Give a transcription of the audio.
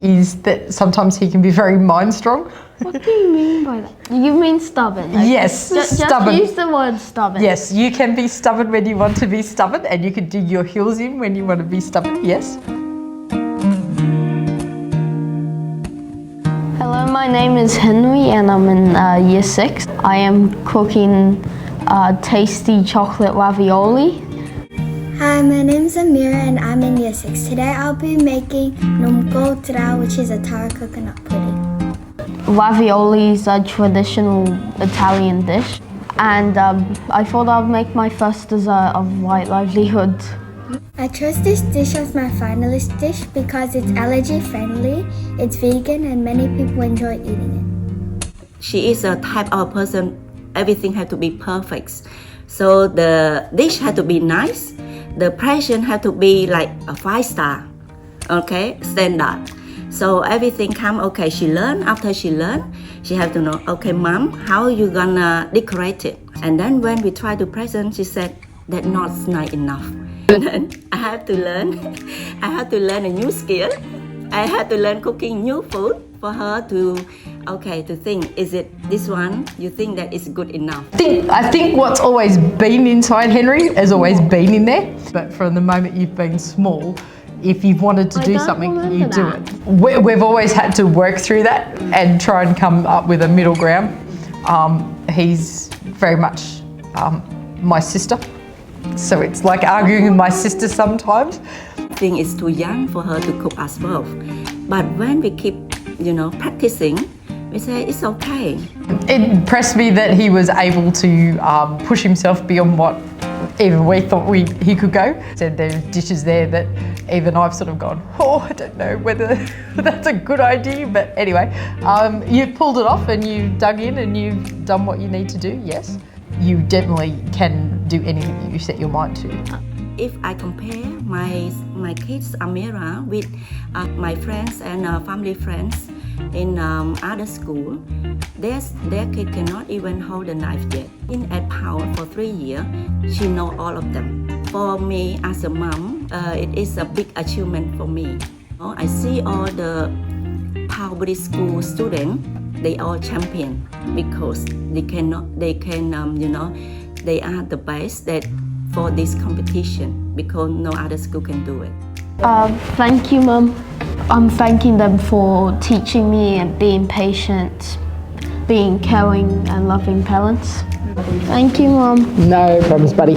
is that sometimes he can be very mind-strong. What do you mean by that? You mean stubborn? Okay. Yes, stubborn. Just use the word stubborn. Yes, you can be stubborn when you want to be stubborn, and you can dig your heels in when you want to be stubborn, yes. Hello, my name is Henry and I'm in Year 6. I am cooking tasty chocolate ravioli. Hi, my name is Amyra and I'm in Year 6. Today I'll be making numko tra, which is a taro coconut pudding. Ravioli is a traditional Italian dish, and I thought I'd make my first dessert of Right Livelihood. I chose this dish as my finalist dish because it's allergy friendly, it's vegan, and many people enjoy eating it. She is a type of person, everything had to be perfect. So the dish had to be nice, the present had to be like a 5-star, okay, standard. So everything come okay. She learned. After she learned, she have to know. Okay, mom, how you gonna decorate it? And then when we try to present, she said that not nice enough. And then I have to learn. I have to learn a new skill. I have to learn cooking new food for her to think. Is it this one? You think that is good enough? I think what's always been inside Henry has always been in there. But from the moment you've been small, if you've wanted to do something, you do it. We've always had to work through that and try and come up with a middle ground. He's very much my sister, so it's like arguing with my sister sometimes. I think it's too young for her to cook us both. But when we keep, practicing, we say it's okay. It impressed me that he was able to push himself beyond what even we thought he could go. So there's dishes there that even I've sort of gone, I don't know whether that's a good idea, but anyway, you've pulled it off and you dug in and you've done what you need to do, yes. You definitely can do anything that you set your mind to. If I compare my kids, Amyra, with my friends and family friends in other school, their kid cannot even hold a knife yet. In at Power for 3 years, she know all of them. For me as a mom, it is a big achievement for me. I see all the Power School students, they all champion because they are the best that for this competition because no other school can do it. Thank you, Mum. I'm thanking them for teaching me and being patient, being caring and loving parents. Thank you, Mum. No problems, buddy.